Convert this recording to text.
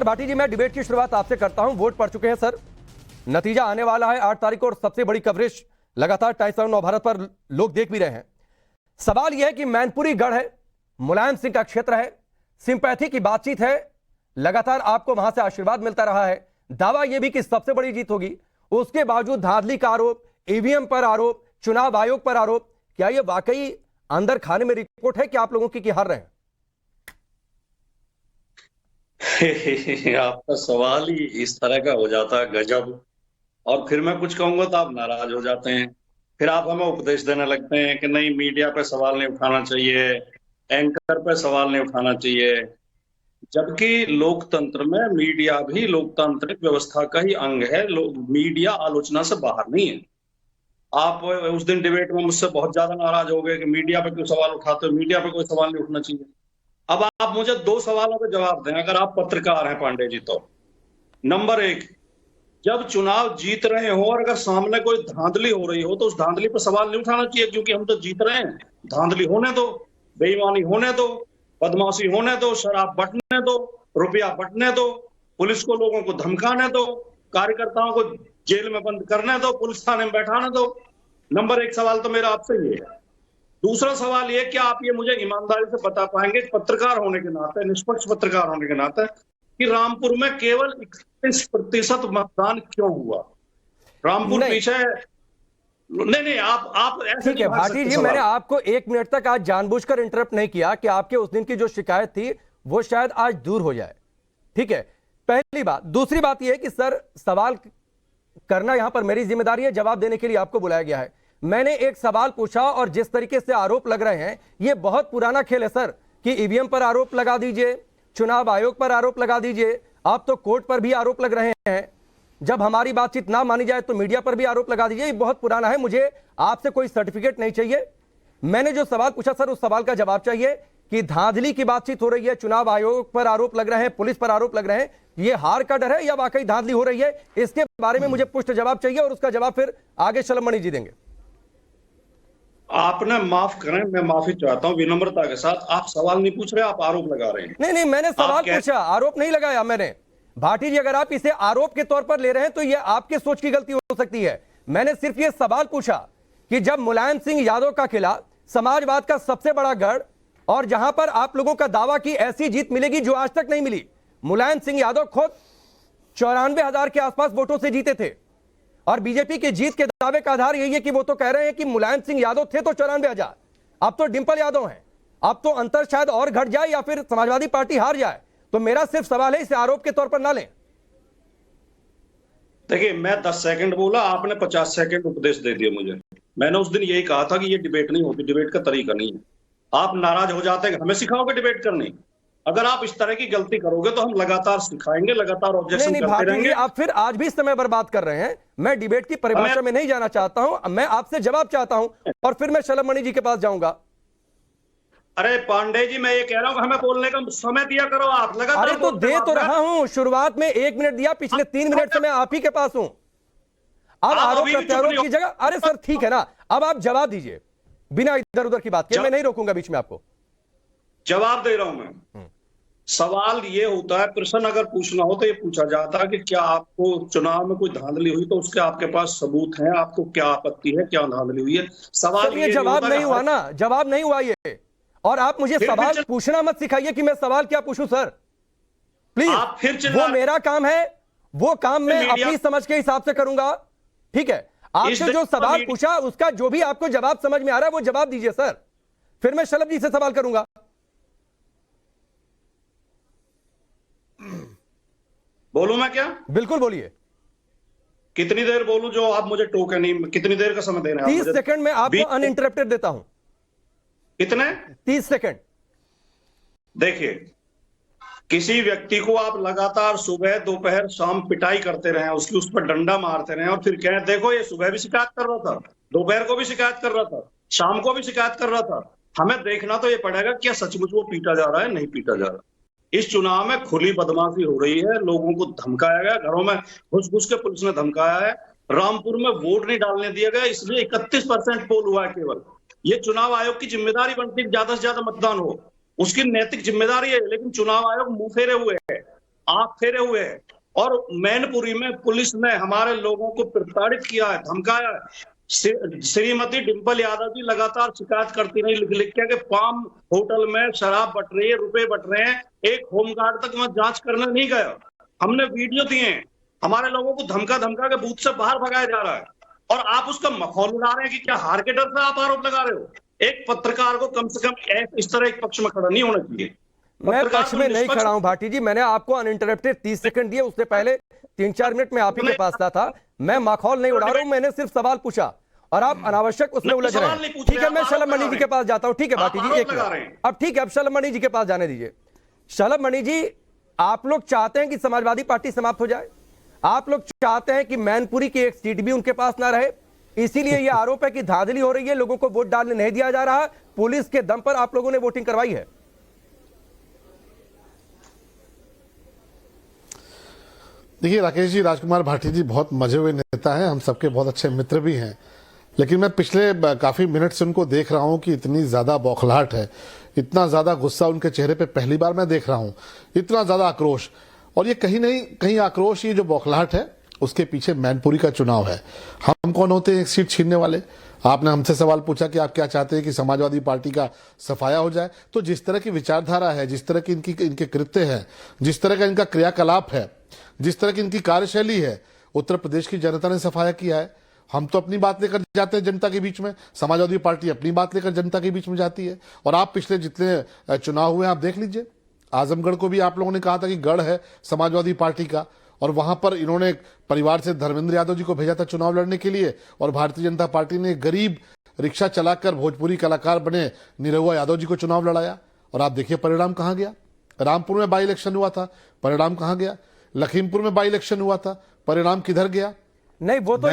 भाटी जी, मैं डिबेट की शुरुआत आपसे करता हूं। वोट पड़ चुके हैं सर, नतीजा आने वाला है 8 तारीख को और सबसे बड़ी कवरेज लगातार टाइम्स ऑफ नवभारत पर लोग देख भी रहे हैं। सवाल यह है कि मैनपुरी गढ़ है, मुलायम सिंह का क्षेत्र है, सिंपैथी की बातचीत है, लगातार आपको वहां से आशीर्वाद मिलता रहा है। दावा यह भी कि सबसे बड़ी जीत होगी, उसके बावजूद धांधली का आरोप, ईवीएम पर आरोप, चुनाव आयोग पर आरोप। क्या यह वाकई अंदर खाने में रिपोर्ट है कि आप लोगों की हार रहे हैं? आपका सवाल ही इस तरह का हो जाता है, गजब। और फिर मैं कुछ कहूंगा तो आप नाराज हो जाते हैं। फिर आप हमें उपदेश देने लगते हैं कि नहीं, मीडिया पे सवाल नहीं उठाना चाहिए, एंकर पे सवाल नहीं उठाना चाहिए। जबकि लोकतंत्र में मीडिया भी लोकतांत्रिक व्यवस्था का ही अंग है। मीडिया आलोचना से बाहर नहीं है। आप उस दिन डिबेट में मुझसे बहुत ज्यादा नाराज हो गए कि मीडिया पे क्यों सवाल उठाते हो, मीडिया पे कोई सवाल नहीं उठना चाहिए। अब आप मुझे 2 सवालों का जवाब दें, अगर आप पत्रकार हैं पांडे जी तो। नंबर 1, जब चुनाव जीत रहे हो और अगर सामने कोई धांधली हो रही हो तो उस धांधली पर सवाल नहीं उठाना चाहिए, क्योंकि हम तो जीत रहे हैं। धांधली होने दो, बेईमानी होने दो, बदमाशी होने दो, शराब बंटने दो, रुपया बंटने दो, पुलिस को लोगों को धमकाने दो, कार्यकर्ताओं को जेल में बंद करने दो, पुलिस थाने में बैठाने दो। नंबर 1 सवाल तो मेरा आपसे ये है। दूसरा सवाल ये, क्या आप ये मुझे ईमानदारी से बता पाएंगे, पत्रकार होने के नाते, निष्पक्ष पत्रकार होने के नाते, कि रामपुर में केवल 31% मतदान क्यों हुआ? रामपुर पीछे नहीं, आप ऐसे ठीक है भाटी जी, मैंने आपको 1 मिनट तक आज जानबूझकर इंटरप्ट नहीं किया कि आपके उस दिन की जो शिकायत थी वो शायद आज दूर हो जाए। ठीक है, पहली बात। दूसरी बात यह है कि सर, सवाल करना यहां पर मेरी जिम्मेदारी है, जवाब देने के लिए आपको बुलाया गया है। मैंने एक सवाल पूछा और जिस तरीके से आरोप लग रहे हैं, यह बहुत पुराना खेल है सर, कि ईवीएम पर आरोप लगा दीजिए, चुनाव आयोग पर आरोप लगा दीजिए, आप तो कोर्ट पर भी आरोप लग रहे हैं। जब हमारी बातचीत ना मानी जाए तो मीडिया पर भी आरोप लगा दीजिए। ये बहुत पुराना है, मुझे आपसे कोई सर्टिफिकेट नहीं चाहिए। मैंने जो सवाल पूछा सर, उस सवाल का जवाब चाहिए कि धांधली की बातचीत हो रही है, चुनाव आयोग पर आरोप लग रहे हैं, पुलिस पर आरोप लग रहे हैं, ये हार का डर है या वाकई धांधली हो रही है? इसके बारे में मुझे पुष्ट जवाब चाहिए और उसका जवाब फिर आगे शलमणि जी देंगे। आपने माफ करें, मैं माफी चाहता हूं विनम्रता के साथ। आप सवाल नहीं पूछ रहे, आप आरोप लगा रहे हैं। नहीं, मैंने सवाल पूछा, आरोप नहीं लगाया मैंने। भाटी जी, अगर आप इसे आरोप के तौर पर ले रहे हैं तो यह आपके सोच की गलती हो सकती है। मैंने सिर्फ यह सवाल पूछा कि जब मुलायम सिंह यादव का किला, समाजवाद का सबसे बड़ा गढ़, और जहां पर आप लोगों का दावा की ऐसी जीत मिलेगी जो आज तक नहीं मिली। मुलायम सिंह यादव खुद 94,000 के आसपास वोटों से जीते थे और बीजेपी की जीत के दावे का आधार यही है कि वो तो कह रहे हैं कि मुलायम सिंह यादव थे तो 94,000, अब तो डिंपल यादव हैं। अब तो अंतर शायद और घट जाए या फिर समाजवादी पार्टी हार जाए। तो मेरा सिर्फ सवाल है, इसे आरोप के तौर पर ना लें। देखिए, मैं 10 सेकंड बोला, आपने 50 सेकंड उपदेश दे दिए मुझे। मैंने उस दिन यही कहा था कि ये डिबेट नहीं होती, डिबेट का तरीका नहीं है। आप नाराज हो जाते हैं, हमें सिखाओगे डिबेट करने? अगर आप इस तरह की गलती करोगे तो हम लगातार सिखाएंगे, लगातार ऑब्जेक्शन करते रहेंगे। आप फिर आज भी समय बर्बाद कर रहे हैं। मैं डिबेट की परिभाषा में नहीं जाना चाहता हूं, मैं आपसे जवाब चाहता हूं और फिर मैं शलमणि जी के पास जाऊंगा। अरे पांडे जी, मैं ये कह रहा हूं, हमें बोलने का समय दिया करो। आप लगातार अरे तो दे तो रहा हूं, शुरुआत में 1 मिनट दिया, पिछले 3 मिनट से मैं आप ही के पास हूं। अब आरोप प्रत्यारोप की जगह, अरे सर ठीक है ना, अब आप जवाब दीजिए बिना इधर उधर की बात किए। मैं नहीं रोकूंगा बीच में आपको। जवाब दे रहा हूं मैं। सवाल ये होता है, प्रश्न अगर पूछना हो तो ये पूछा जाता है कि क्या आपको चुनाव में कोई धांधली हुई, तो उसके आपके पास सबूत है, आपको क्या आपत्ति है, क्या धांधली हुई है? सवाल ये जवाब नहीं हुआ ना, जवाब नहीं हुआ ये। और आप मुझे सवाल पूछना मत सिखाइए कि मैं सवाल क्या पूछूं सर, प्लीज। वो मेरा काम है, वो काम मैं अपनी समझ के हिसाब से करूंगा। ठीक है, आपसे जो सवाल पूछा उसका जो भी आपको जवाब समझ में आ रहा है वो जवाब दीजिए सर, फिर मैं शलभ जी से सवाल करूंगा। बोलूं मैं क्या? बिल्कुल बोलिए। कितनी देर बोलूं जो आप मुझे टोके नहीं? कितनी देर का समय दे रहे हैं? 30 सेकंड में आपको अनइंटरप्टेड देता हूं। कितने? 30 सेकंड। देखिए, किसी व्यक्ति को आप लगातार सुबह दोपहर शाम पिटाई करते रहे, उसकी उस पर डंडा मारते रहे और फिर कहें देखो ये सुबह भी शिकायत कर रहा था, दोपहर को भी शिकायत कर रहा था, शाम को भी शिकायत कर रहा था, हमें देखना तो ये पड़ेगा क्या सचमुच वो पीटा जा रहा है, नहीं पीटा जा रहा। इस चुनाव में खुली बदमाशी हो रही है, लोगों को धमकाया गया, घरों में घुस घुस के पुलिस ने धमकाया है, रामपुर में वोट नहीं डालने दिया गया, इसलिए 31% पोल हुआ है केवल। ये चुनाव आयोग की जिम्मेदारी बनती है ज्यादा से ज्यादा मतदान हो, उसकी नैतिक जिम्मेदारी है, लेकिन चुनाव आयोग मुंह फेरे हुए है। आंख फेरे हुए हैं। और मैनपुरी में पुलिस ने हमारे लोगों को प्रताड़ित किया है, धमकाया है। श्रीमती डिंपल यादव जी लगातार शिकायत करती रही लिख लिख के कि पाम होटल में शराब बट रही है, रुपए बट रहे हैं। एक होमगार्ड तक मैं जांच करने नहीं गया। हमने वीडियो दिए हैं। हमारे लोगों को धमका धमका के बूथ से बाहर भगाया जा रहा है और आप उसका मखौल उड़ा रहे हैं कि क्या हार के डर से आप आरोप लगा रहे हो। एक पत्रकार को कम से कम इस तरह एक पक्ष में खड़ा नहीं होना चाहिए। मैं पत्रकार पक्ष तो में नहीं निष्पक्ष- खड़ा हूं भाटी जी, मैंने आपको अनइंटरप्टेड 30 सेकंड दिए, उससे पहले 3-4 मिनट में आप ही के पास था। मैं माखौल नहीं उड़ा रहा हूं, मैंने सिर्फ सवाल पूछा और आप अनावश्यक उसमें उलझ रहे हैं। ठीक है, मैं शलभ मणि जी के पास जाता हूं। ठीक है भाटी जी, एक मिनट। अब ठीक है, अब शलभ मणि जी के पास जाने दीजिए। शलभ मणि जी, आप लोग चाहते हैं कि समाजवादी पार्टी समाप्त हो जाए, आप लोग चाहते हैं कि मैनपुरी की एक सीट भी उनके पास ना रहे, इसीलिए यह आरोप है कि धांधली हो रही है, लोगों को वोट डालने नहीं दिया जा रहा, पुलिस के दम पर आप लोगों ने वोटिंग करवाई है। देखिए राकेश जी, राजकुमार भाटी जी बहुत मजे हुए नेता हैं, हम सबके बहुत अच्छे मित्र भी हैं, लेकिन मैं पिछले काफी मिनट से उनको देख रहा हूं कि इतनी ज्यादा बौखलाहट है, इतना ज्यादा गुस्सा उनके चेहरे पे पहली बार मैं देख रहा हूं, इतना ज्यादा आक्रोश। और ये कहीं नहीं कहीं आक्रोश, ये जो बौखलाहट है उसके पीछे मैनपुरी का चुनाव है। हम कौन होते हैं एक सीट छीनने वाले? आपने हमसे सवाल पूछा कि आप क्या चाहते हैं कि समाजवादी पार्टी का सफाया हो जाए, तो जिस तरह की विचारधारा है, जिस तरह की इनके कृत्य है, जिस तरह का इनका क्रियाकलाप है, जिस तरह की इनकी कार्यशैली है, उत्तर प्रदेश की जनता ने सफाया किया है। हम तो अपनी बात लेकर जाते हैं जनता के बीच में, समाजवादी पार्टी अपनी बात लेकर जनता के बीच में जाती है। और आप पिछले जितने चुनाव हुए आप देख लीजिए, आजमगढ़ को भी आप लोगों ने कहा था कि गढ़ है समाजवादी पार्टी का, और वहां पर इन्होंने परिवार से धर्मेंद्र यादव जी को भेजा था चुनाव लड़ने के लिए, और भारतीय जनता पार्टी ने गरीब रिक्शा चलाकर भोजपुरी कलाकार बने निरहुआ यादव जी को चुनाव लड़ाया। और आप देखिए परिणाम कहां गया। रामपुर में बाई इलेक्शन हुआ था, परिणाम कहां गया। लखीमपुर में बाई इलेक्शन हुआ था, परिणाम किधर गया। नहीं, वो तो